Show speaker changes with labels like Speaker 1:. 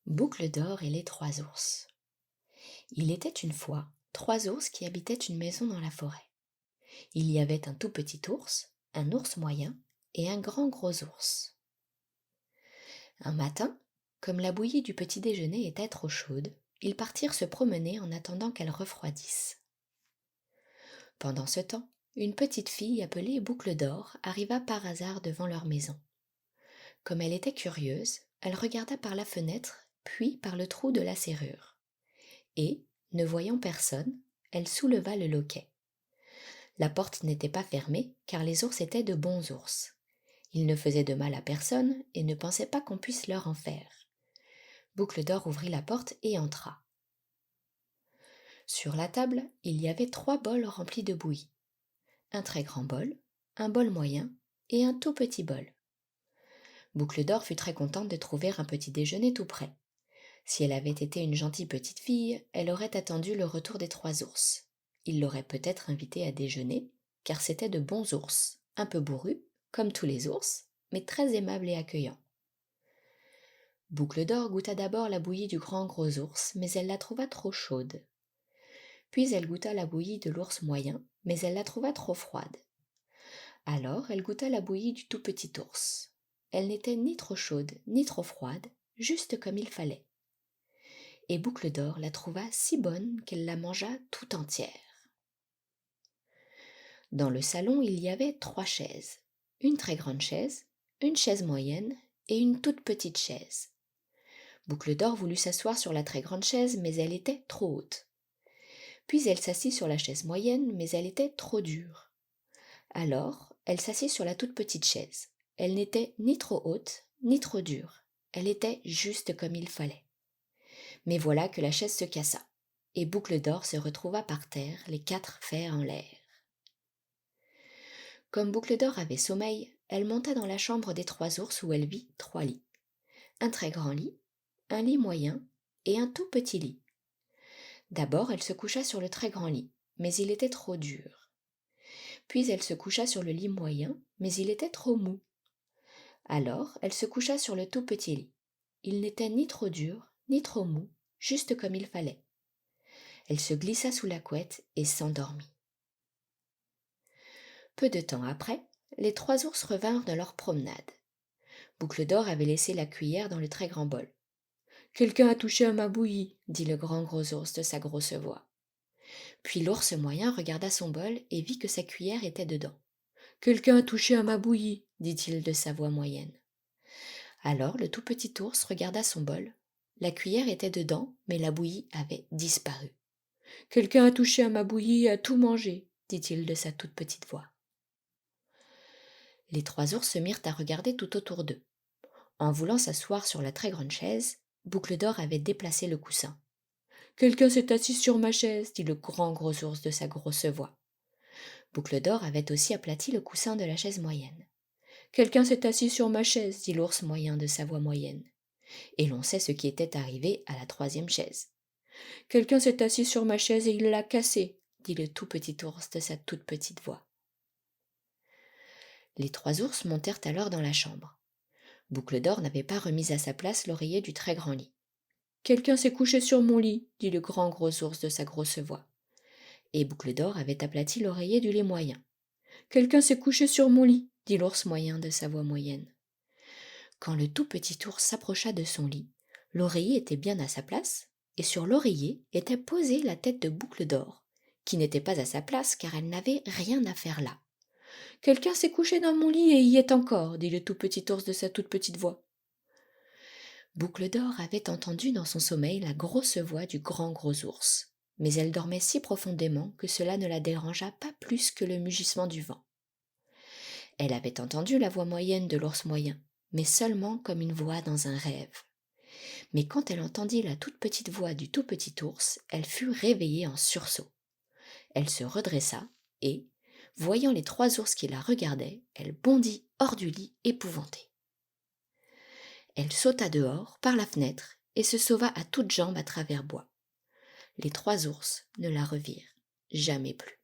Speaker 1: Boucle d'or et les trois ours. Il était une fois trois ours qui habitaient une maison dans la forêt. Il y avait un tout petit ours, un ours moyen et un grand gros ours. Un matin, comme la bouillie du petit déjeuner était trop chaude, ils partirent se promener en attendant qu'elle refroidisse. Pendant ce temps, une petite fille appelée Boucle d'or arriva par hasard devant leur maison. Comme elle était curieuse, elle regarda par la fenêtre, puis par le trou de la serrure. Et, ne voyant personne, elle souleva le loquet. La porte n'était pas fermée, car les ours étaient de bons ours. Ils ne faisaient de mal à personne et ne pensaient pas qu'on puisse leur en faire. Boucle d'or ouvrit la porte et entra. Sur la table, il y avait 3 bols remplis de bouillie. Un très grand bol, un bol moyen et un tout petit bol. Boucle d'or fut très contente de trouver un petit déjeuner tout prêt. Si elle avait été une gentille petite fille, elle aurait attendu le retour des 3 ours. Ils l'auraient peut-être invitée à déjeuner, car c'étaient de bons ours, un peu bourrus, comme tous les ours, mais très aimables et accueillants. Boucle d'or goûta d'abord la bouillie du grand gros ours, mais elle la trouva trop chaude. Puis elle goûta la bouillie de l'ours moyen, mais elle la trouva trop froide. Alors elle goûta la bouillie du tout petit ours. Elle n'était ni trop chaude, ni trop froide, juste comme il fallait. Et Boucle d'or la trouva si bonne qu'elle la mangea tout entière. Dans le salon, il y avait 3 chaises, une très grande chaise, une chaise moyenne et une toute petite chaise. Boucle d'or voulut s'asseoir sur la très grande chaise, mais elle était trop haute. Puis elle s'assit sur la chaise moyenne, mais elle était trop dure. Alors, elle s'assit sur la toute petite chaise. Elle n'était ni trop haute, ni trop dure. Elle était juste comme il fallait. Mais voilà que la chaise se cassa, et Boucle d'or se retrouva par terre, les 4 fers en l'air. Comme Boucle d'or avait sommeil, elle monta dans la chambre des 3 ours où elle vit 3 lits. Un très grand lit, un lit moyen et un tout petit lit. D'abord, elle se coucha sur le très grand lit, mais il était trop dur. Puis elle se coucha sur le lit moyen, mais il était trop mou. Alors, elle se coucha sur le tout petit lit. Il n'était ni trop dur, ni trop mou, juste comme il fallait. Elle se glissa sous la couette et s'endormit. Peu de temps après, les 3 ours revinrent de leur promenade. Boucle d'or avait laissé la cuillère dans le très grand bol. Quelqu'un a touché à ma bouillie, dit le grand gros ours de sa grosse voix. Puis l'ours moyen regarda son bol et vit que sa cuillère était dedans. Quelqu'un a touché à ma bouillie, dit-il de sa voix moyenne. Alors le tout petit ours regarda son bol. La cuillère était dedans, mais la bouillie avait disparu. Quelqu'un a touché à ma bouillie et a tout mangé, dit-il de sa toute petite voix. Les 3 ours se mirent à regarder tout autour d'eux. En voulant s'asseoir sur la très grande chaise, Boucle d'or avait déplacé le coussin. Quelqu'un s'est assis sur ma chaise, dit le grand gros ours de sa grosse voix. Boucle d'or avait aussi aplati le coussin de la chaise moyenne. Quelqu'un s'est assis sur ma chaise, dit l'ours moyen de sa voix moyenne. Et l'on sait ce qui était arrivé à la 3e chaise. Quelqu'un s'est assis sur ma chaise et il l'a cassée, dit le tout petit ours de sa toute petite voix. Les 3 ours montèrent alors dans la chambre. Boucle d'or n'avait pas remis à sa place l'oreiller du très grand lit. Quelqu'un s'est couché sur mon lit, dit le grand gros ours de sa grosse voix. Et Boucle d'or avait aplati l'oreiller du lit moyen. Quelqu'un s'est couché sur mon lit, dit l'ours moyen de sa voix moyenne. Quand le tout petit ours s'approcha de son lit, l'oreiller était bien à sa place, et sur l'oreiller était posée la tête de Boucle d'or, qui n'était pas à sa place car elle n'avait rien à faire là. Quelqu'un s'est couché dans mon lit et y est encore, dit le tout petit ours de sa toute petite voix. Boucle d'or avait entendu dans son sommeil la grosse voix du grand gros ours, mais elle dormait si profondément que cela ne la dérangea pas plus que le mugissement du vent. Elle avait entendu la voix moyenne de l'ours moyen, mais seulement comme une voix dans un rêve. Mais quand elle entendit la toute petite voix du tout petit ours, elle fut réveillée en sursaut. Elle se redressa et, voyant les 3 ours qui la regardaient, elle bondit hors du lit épouvantée. Elle sauta dehors, par la fenêtre, et se sauva à toutes jambes à travers bois. Les 3 ours ne la revirent jamais plus.